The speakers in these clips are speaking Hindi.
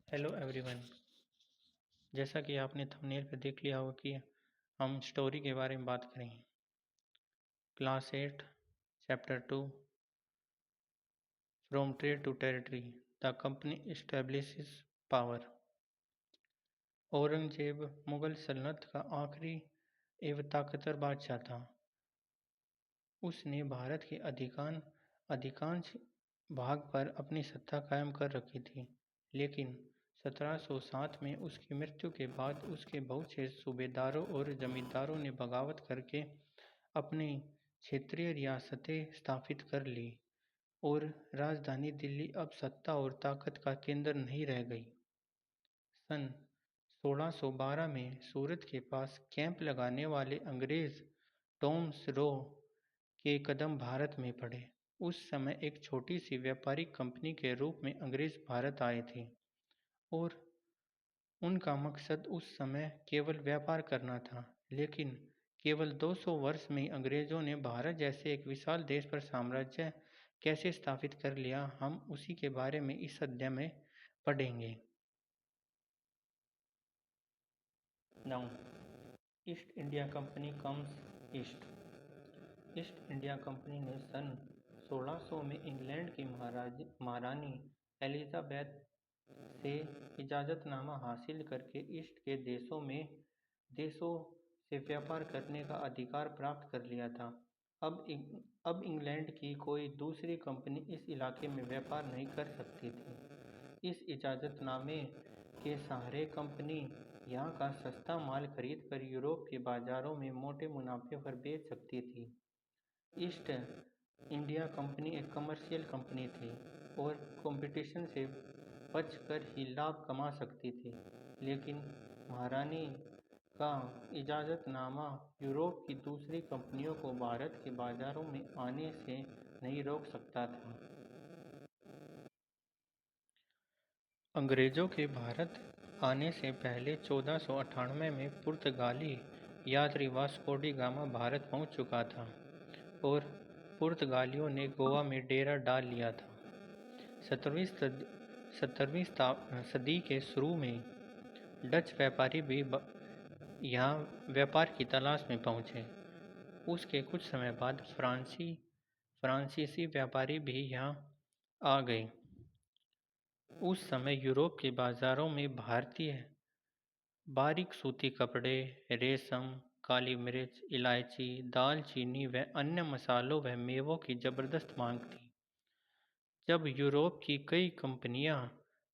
Hello everyone. जैसा कि आपने थंबनेल पे देख लिया होगा कि हम स्टोरी के बारे में बात करेंगे। Class 8 chapter 2 from trade to territory the company establishes power. Aurangzeb Mughal सल्तनत का आखिरी एवं ताकतवर बादशाह था। उसने भारत के अधिकांश भाग पर अपनी सत्ता कायम कर रखी थी, लेकिन 1707 में उसकी मृत्यु के बाद उसके बहुत से सूबेदारों और जमींदारों ने बगावत करके अपनी क्षेत्रीय रियासतें स्थापित कर ली और राजधानी दिल्ली अब सत्ता और ताकत का केंद्र नहीं रह गई। सन 1612 में सूरत के पास कैंप लगाने वाले अंग्रेज टॉमस रो के कदम भारत में पड़े। उस समय एक छोटी सी व्यापारिक कंपनी के रूप में अंग्रेज भारत आए थे और उनका मकसद उस समय केवल व्यापार करना था। लेकिन केवल 200 वर्ष में ही अंग्रेजों ने भारत जैसे एक विशाल देश पर साम्राज्य कैसे स्थापित कर लिया, हम उसी के बारे में इस अध्याय में पढ़ेंगे। Now east India company comes east. East India company ने सन 1600 में इंग्लैंड की महारानी एलिजाबेथ से इजाज़तनामा हासिल करके ईस्ट के देशों से व्यापार करने का अधिकार प्राप्त कर लिया था। अब इंग्लैंड की कोई दूसरी कंपनी इस इलाके में व्यापार नहीं कर सकती थी। इस इजाज़तनामे के सहारे कंपनी यहाँ का सस्ता माल खरीद कर यूरोप के बाज़ारों में मोटे मुनाफे पर बेच सकती थी। ईस्ट इंडिया कंपनी एक कमर्शियल कंपनी थी और कंपटीशन से बचकर ही लाभ कमा सकती थी, लेकिन महारानी का इजाज़तनामा यूरोप की दूसरी कंपनियों को भारत के बाज़ारों में आने से नहीं रोक सकता था। अंग्रेज़ों के भारत आने से पहले 1498 में पुर्तगाली यात्री वास्को डी गामा भारत पहुंच चुका था और पुर्तगालियों ने गोवा में डेरा डाल लिया था। 17वीं सदी के शुरू में डच व्यापारी भी यहाँ व्यापार की तलाश में पहुँचे। उसके कुछ समय बाद फ्रांसीसी व्यापारी भी यहाँ आ गए। उस समय यूरोप के बाज़ारों में भारतीय बारीक सूती कपड़े, रेशम, काली मिर्च, इलायची, दालचीनी व अन्य मसालों व मेवों की जबरदस्त मांग थी। जब यूरोप की कई कंपनियां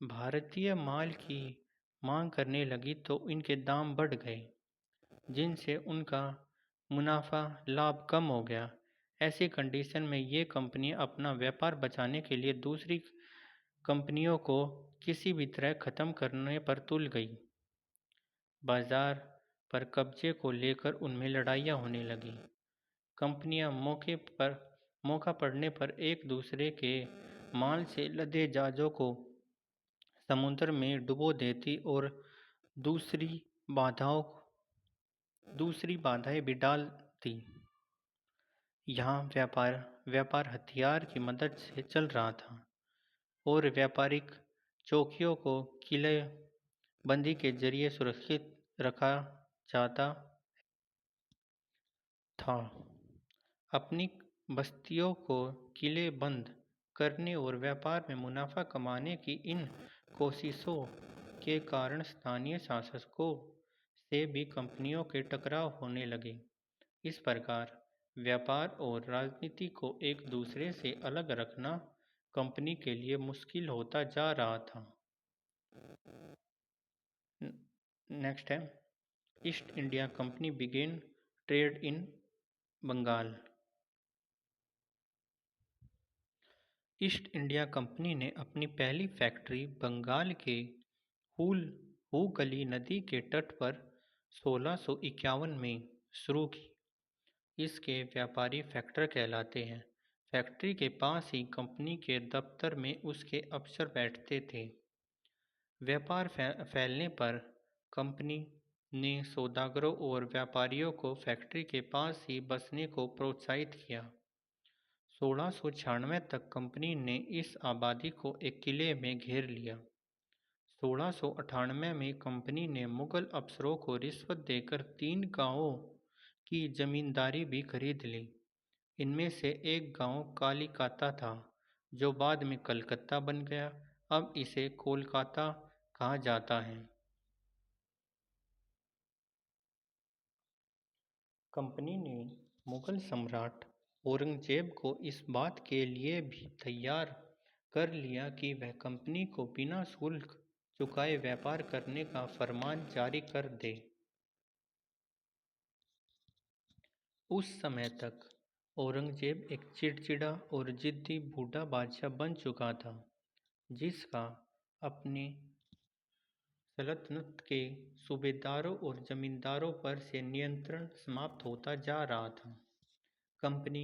भारतीय माल की मांग करने लगी तो इनके दाम बढ़ गए, जिनसे उनका मुनाफा लाभ कम हो गया। ऐसी कंडीशन में ये कंपनियां अपना व्यापार बचाने के लिए दूसरी कंपनियों को किसी भी तरह ख़त्म करने पर तुल गई। बाजार पर कब्जे को लेकर उनमें लड़ाइयाँ होने लगीं। कंपनियां मौका पड़ने पर एक दूसरे के माल से लदे जहाज़ों को समुद्र में डुबो देती और दूसरी बाधाएं भी डालती। यहाँ व्यापार हथियार की मदद से चल रहा था और व्यापारिक चौकियों को किलेबंदी के जरिए सुरक्षित रखा जाता था। अपनी बस्तियों को किलेबंद करने और व्यापार में मुनाफा कमाने की इन कोशिशों के कारण स्थानीय शासकों से भी कंपनियों के टकराव होने लगे। इस प्रकार व्यापार और राजनीति को एक दूसरे से अलग रखना कंपनी के लिए मुश्किल होता जा रहा था। नेक्स्ट है east India company began trade in Bengal. East India company ने अपनी पहली फैक्ट्री बंगाल के हुगली नदी के तट पर 1651 में शुरू की। इसके व्यापारी फैक्टर कहलाते हैं। फैक्ट्री के पास ही कंपनी के दफ्तर में उसके अफसर बैठते थे। व्यापार फैलने पर कंपनी ने सौदागरों और व्यापारियों को फैक्ट्री के पास ही बसने को प्रोत्साहित किया। 1696 तक कंपनी ने इस आबादी को एक किले में घेर लिया। 1698 में कंपनी ने मुगल अफसरों को रिश्वत देकर 3 गांवों की जमींदारी भी खरीद ली। इनमें से एक गांव कालिकाता था, जो बाद में कलकत्ता बन गया। अब इसे कोलकाता कहा जाता है। कंपनी ने मुगल सम्राट औरंगजेब को इस बात के लिए भी तैयार कर लिया कि वह कंपनी को बिना शुल्क चुकाए व्यापार करने का फरमान जारी कर दे। उस समय तक औरंगजेब एक चिड़चिड़ा और जिद्दी बूढ़ा बादशाह बन चुका था, जिसका अपने सल्तनत के सूबेदारों और जमींदारों पर से नियंत्रण समाप्त होता जा रहा था। कंपनी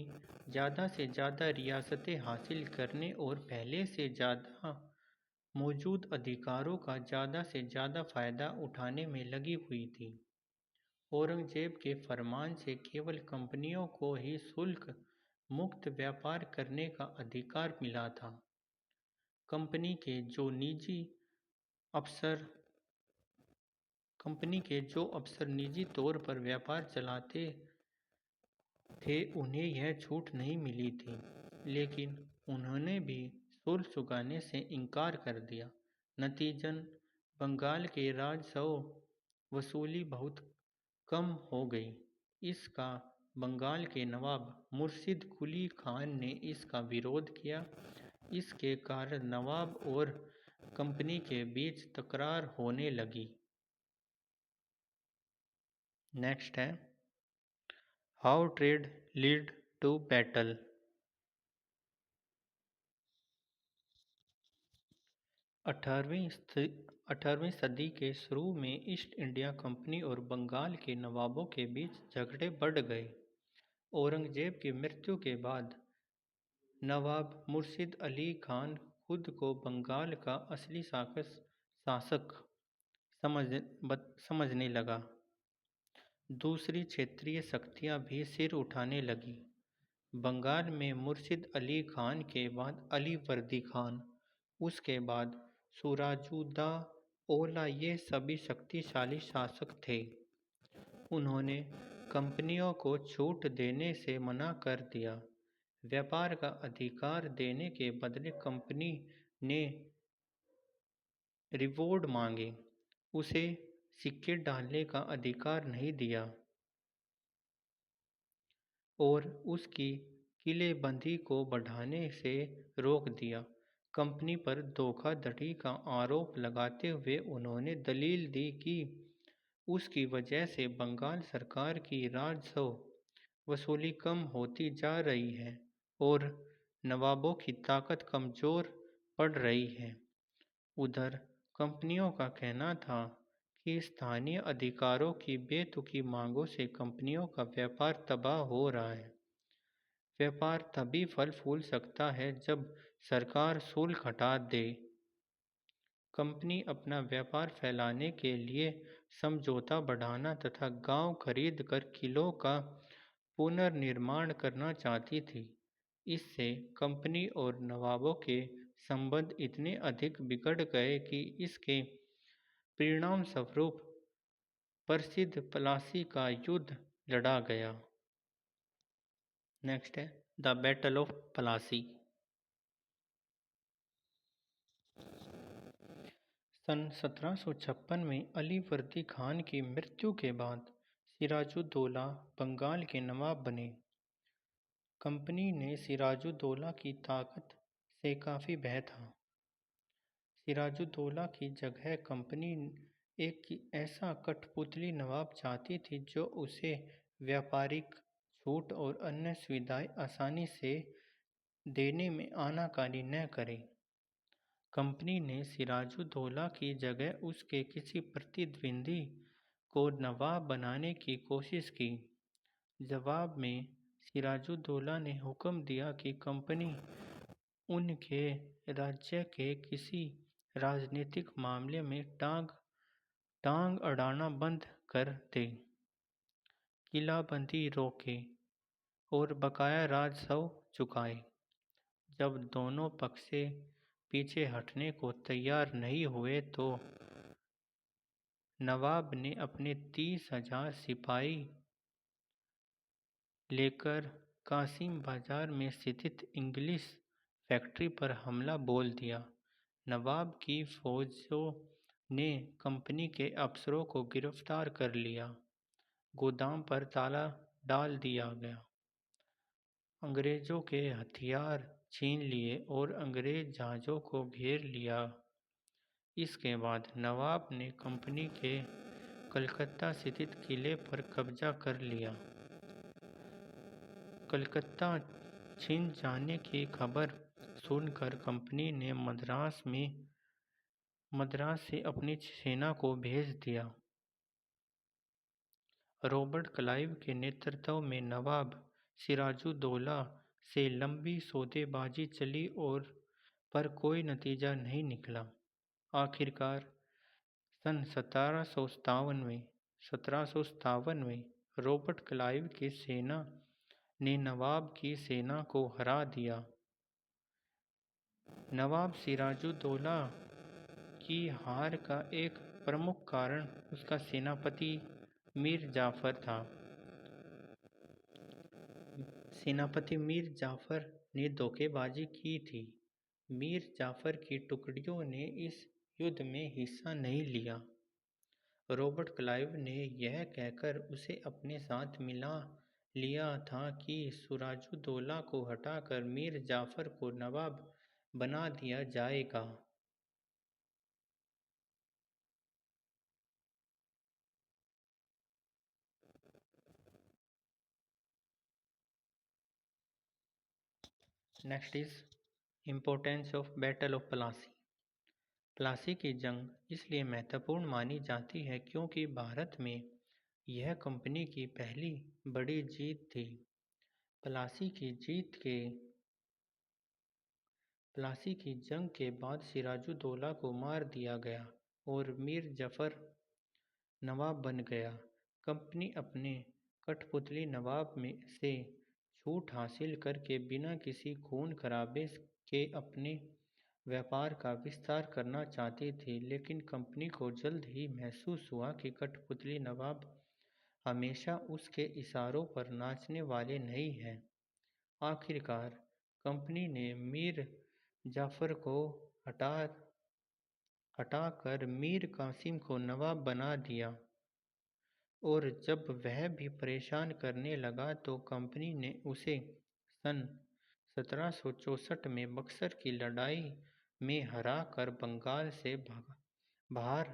ज़्यादा से ज़्यादा रियासतें हासिल करने और पहले से ज़्यादा मौजूद अधिकारों का ज़्यादा से ज़्यादा फ़ायदा उठाने में लगी हुई थी। औरंगजेब के फरमान से केवल कंपनियों को ही शुल्क मुक्त व्यापार करने का अधिकार मिला था। कंपनी के जो अफसर निजी तौर पर व्यापार चलाते थे, उन्हें यह छूट नहीं मिली थी, लेकिन उन्होंने भी शुल्क चुकाने से इनकार कर दिया। नतीजतन बंगाल के राजस्व वसूली बहुत कम हो गई। इसका बंगाल के नवाब मुर्शिद कुली खान ने इसका विरोध किया। इसके कारण नवाब और कंपनी के बीच तकरार होने लगी। नेक्स्ट है how trade lead to battle. 18वीं सदी के शुरू में ईस्ट इंडिया कंपनी और बंगाल के नवाबों के बीच झगड़े बढ़ गए। औरंगजेब की मृत्यु के बाद नवाब मुर्शिद अली खान खुद को बंगाल का असली शासक समझने लगा। दूसरी क्षेत्रीय शक्तियां भी सिर उठाने लगी। बंगाल में मुर्शिद अली खान के बाद अली वर्दी खान, उसके बाद सुराजुद्दौला, ये सभी शक्तिशाली शासक थे। उन्होंने कंपनियों को छूट देने से मना कर दिया। व्यापार का अधिकार देने के बदले कंपनी ने रिवॉर्ड मांगे, उसे सिक्के डालने का अधिकार नहीं दिया और उसकी किलेबंदी को बढ़ाने से रोक दिया। कंपनी पर धोखाधड़ी का आरोप लगाते हुए उन्होंने दलील दी कि उसकी वजह से बंगाल सरकार की राजस्व वसूली कम होती जा रही है और नवाबों की ताकत कमज़ोर पड़ रही है। उधर कंपनियों का कहना था कि स्थानीय अधिकारों की बेतुकी मांगों से कंपनियों का व्यापार तबाह हो रहा है। व्यापार तभी फल फूल सकता है जब सरकार शुल्क हटा दे। कंपनी अपना व्यापार फैलाने के लिए समझौता बढ़ाना तथा गांव खरीद कर किलों का पुनर्निर्माण करना चाहती थी। इससे कंपनी और नवाबों के संबंध इतने अधिक बिगड़ गए कि इसके परिणामस्वरूप प्रसिद्ध प्लासी का युद्ध लड़ा गया। नेक्स्ट है द बैटल ऑफ प्लासी। सन 1756 में अली वर्दी खान की मृत्यु के बाद सिराजुद्दौला बंगाल के नवाब बने। कंपनी ने सिराजुद्दौला की ताकत से काफ़ी भय था। सिराजुद्दौला की जगह कंपनी एक ऐसा कठपुतली नवाब चाहती थी जो उसे व्यापारिक छूट और अन्य सुविधाएं आसानी से देने में आनाकानी न करे। कंपनी ने सिराजुद्दौला की जगह उसके किसी प्रतिद्वंदी को नवाब बनाने की कोशिश की। जवाब में सिराजुद्दौला ने हुक्म दिया कि कंपनी उनके राज्य के किसी राजनीतिक मामले में टांग अड़ाना बंद कर दे, किलाबंदी रोके और बकाया राजस्व चुकाए। जब दोनों पीछे हटने को तैयार नहीं हुए तो नवाब ने अपने 30,000 सिपाही लेकर कासिम बाजार में स्थित इंग्लिश फैक्ट्री पर हमला बोल दिया। नवाब की फौजों ने कंपनी के अफसरों को गिरफ्तार कर लिया। गोदाम पर ताला डाल दिया गया। अंग्रेजों के हथियार छीन लिए और अंग्रेज जहाज़ों को घेर लिया। इसके बाद नवाब ने कंपनी के कलकत्ता स्थित किले पर कब्जा कर लिया। कलकत्ता छिन जाने की खबर सुनकर कंपनी ने मद्रास से अपनी सेना को भेज दिया। रॉबर्ट क्लाइव के नेतृत्व में नवाब सिराजुद्दौला से लंबी सौदेबाजी चली और पर कोई नतीजा नहीं निकला। आखिरकार सन 1757 में रॉबर्ट क्लाइव की सेना ने नवाब की सेना को हरा दिया। नवाब सिराजुद्दौला की हार का एक प्रमुख कारण उसका सेनापति मीर जाफर था। सेनापति मीर जाफर ने धोखेबाजी की थी। मीर जाफर की टुकड़ियों ने इस युद्ध में हिस्सा नहीं लिया। रॉबर्ट क्लाइव ने यह कहकर उसे अपने साथ मिला लिया था कि सिराजुद्दौला को हटाकर मीर जाफर को नवाब बना दिया जाएगा। Next is importance of battle of Plassey. Plassey की जंग इसलिए महत्वपूर्ण मानी जाती है क्योंकि भारत में यह कंपनी की पहली बड़ी जीत थी। प्लासी की जंग के बाद सिराजुद्दौला को मार दिया गया और मीर जाफर नवाब बन गया। कंपनी अपने कठपुतली नवाब में से छूट हासिल करके बिना किसी खून खराबे के अपने व्यापार का विस्तार करना चाहती थी, लेकिन कंपनी को जल्द ही महसूस हुआ कि कठपुतली नवाब हमेशा उसके इशारों पर नाचने वाले नहीं हैं। आखिरकार कंपनी ने मीर जाफर को हटाकर मीर कासिम को नवाब बना दिया और जब वह भी परेशान करने लगा तो कंपनी ने उसे सन 1764 में बक्सर की लड़ाई में हरा कर बंगाल से बाहर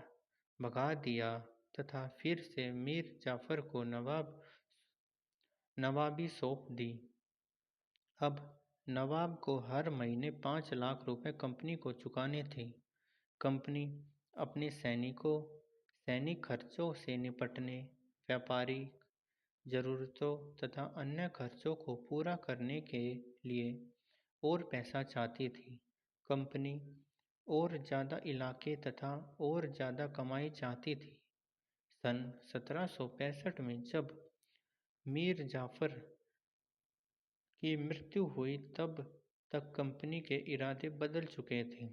भगा दिया तथा फिर से मीर जाफर को नवाबी सौंप दी। अब नवाब को हर महीने 5 लाख रुपए कंपनी को चुकाने थे। कंपनी अपने सैनिक खर्चों से निपटने, व्यापारिक जरूरतों तथा अन्य खर्चों को पूरा करने के लिए और पैसा चाहती थी। कंपनी और ज़्यादा इलाके तथा और ज़्यादा कमाई चाहती थी। सन 1765 में जब मीर जाफर की मृत्यु हुई तब तक कंपनी के इरादे बदल चुके थे।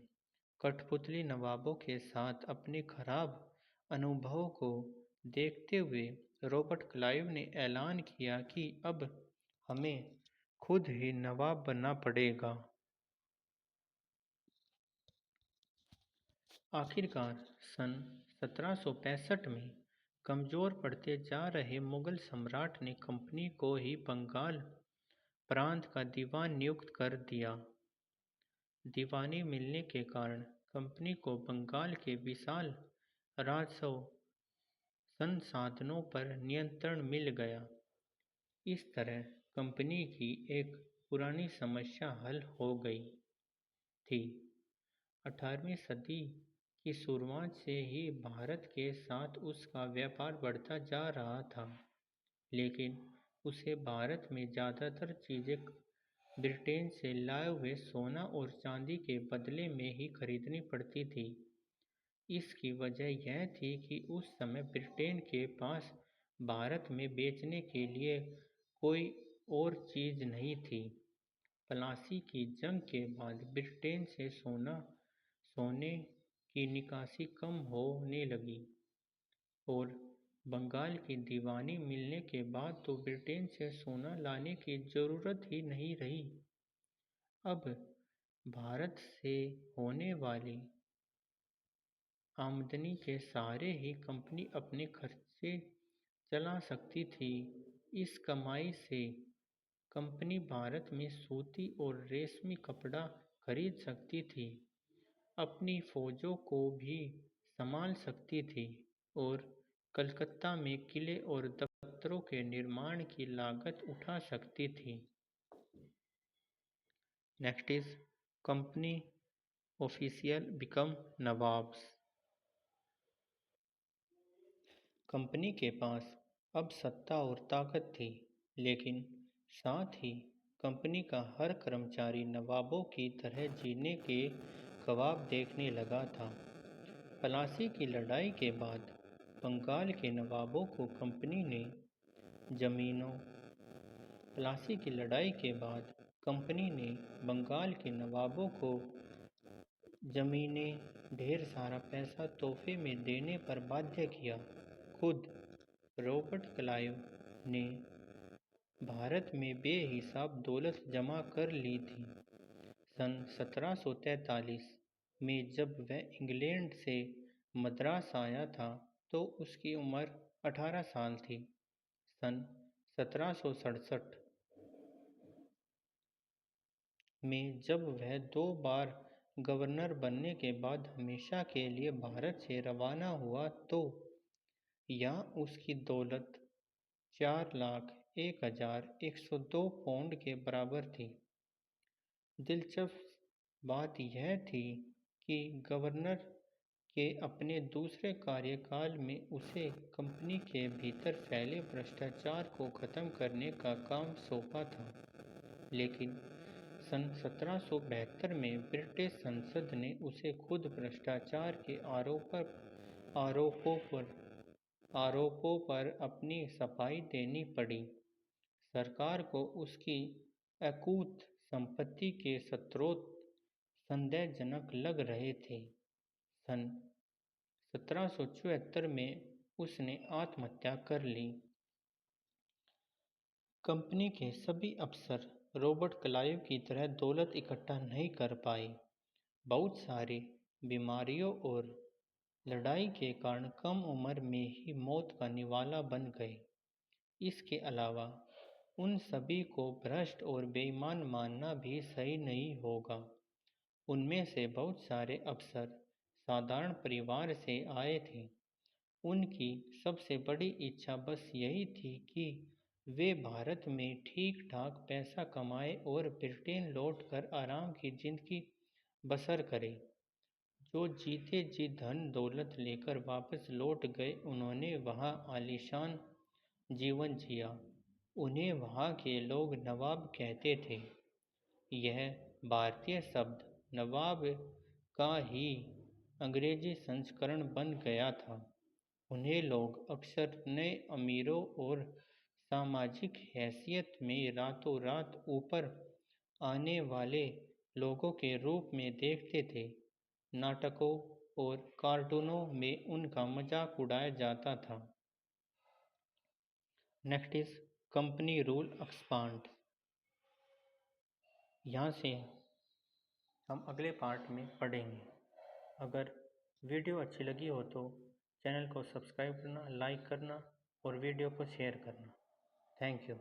कठपुतली नवाबों के साथ अपने खराब अनुभवों को देखते हुए रॉबर्ट क्लाइव ने ऐलान किया कि अब हमें खुद ही नवाब बनना पड़ेगा। आखिरकार सन 1765 में कमजोर पड़ते जा रहे मुगल सम्राट ने कंपनी को ही बंगाल प्रांत का दीवान नियुक्त कर दिया। दीवानी मिलने के कारण कंपनी को बंगाल के विशाल राजस्व संसाधनों पर नियंत्रण मिल गया। इस तरह कंपनी की एक पुरानी समस्या हल हो गई थी। 18वीं सदी की शुरुआत से ही भारत के साथ उसका व्यापार बढ़ता जा रहा था, लेकिन उसे भारत में ज़्यादातर चीज़ें ब्रिटेन से लाए हुए सोना और चांदी के बदले में ही खरीदनी पड़ती थी। इसकी वजह यह थी कि उस समय ब्रिटेन के पास भारत में बेचने के लिए कोई और चीज़ नहीं थी। प्लासी की जंग के बाद ब्रिटेन से सोने की निकासी कम होने लगी और बंगाल की दीवानी मिलने के बाद तो ब्रिटेन से सोना लाने की जरूरत ही नहीं रही। अब भारत से होने वाली आमदनी के सहारे ही कंपनी अपने खर्चे चला सकती थी। इस कमाई से कंपनी भारत में सूती और रेशमी कपड़ा खरीद सकती थी, अपनी फौजों को भी संभाल सकती थी और कलकत्ता में किले और दफ्तरों के निर्माण की लागत उठा सकती थी। Next is company official become nawabs. Company के पास अब सत्ता और ताकत थी, लेकिन साथ ही कंपनी का हर कर्मचारी नवाबों की तरह जीने के ख्वाब देखने लगा था। प्लासी की लड़ाई के बाद बंगाल के नवाबों को कंपनी ने जमीनों प्लासी की लड़ाई के बाद कंपनी ने बंगाल के नवाबों को जमीनें, ढेर सारा पैसा तोहफे में देने पर बाध्य किया। खुद रॉबर्ट क्लाइव ने भारत में बेहिसाब दौलत जमा कर ली थी। सन 1743 में जब वह इंग्लैंड से मद्रास आया था तो उसकी उम्र 18 साल थी। सन 1767 में जब वह 2 बार गवर्नर बनने के बाद हमेशा के लिए भारत से रवाना हुआ तो यहाँ उसकी दौलत 4,01,102 पाउंड के बराबर थी। दिलचस्प बात यह थी कि गवर्नर के अपने दूसरे कार्यकाल में उसे कंपनी के भीतर फैले भ्रष्टाचार को खत्म करने का काम सौंपा था, लेकिन सन 1772 में ब्रिटिश संसद ने उसे खुद भ्रष्टाचार के आरोपों पर अपनी सफाई देनी पड़ी। सरकार को उसकी अकूत संपत्ति के स्रोत संदेहजनक लग रहे थे। सन 1774 में उसने आत्महत्या कर ली। कंपनी के सभी अफसर रॉबर्ट क्लाइव की तरह दौलत इकट्ठा नहीं कर पाए। बहुत सारे बीमारियों और लड़ाई के कारण कम उम्र में ही मौत का निवाला बन गए। इसके अलावा उन सभी को भ्रष्ट और बेईमान मानना भी सही नहीं होगा। उनमें से बहुत सारे अफसर साधारण परिवार से आए थे। उनकी सबसे बड़ी इच्छा बस यही थी कि वे भारत में ठीक ठाक पैसा कमाएं और ब्रिटेन लौटकर आराम की जिंदगी बसर करें। जो जीते जी धन दौलत लेकर वापस लौट गए, उन्होंने वहाँ आलीशान जीवन जिया। उन्हें वहाँ के लोग नवाब कहते थे। यह भारतीय शब्द नवाब का ही अंग्रेजी संस्करण बन गया था। उन्हें लोग अक्सर नए अमीरों और सामाजिक हैसियत में रातों रात ऊपर आने वाले लोगों के रूप में देखते थे। नाटकों और कार्टूनों में उनका मजाक उड़ाया जाता था। Next is company rule expand. यहाँ से हम अगले पार्ट में पढ़ेंगे। अगर वीडियो अच्छी लगी हो तो चैनल को सब्सक्राइब करना, लाइक करना और वीडियो को शेयर करना। Thank you.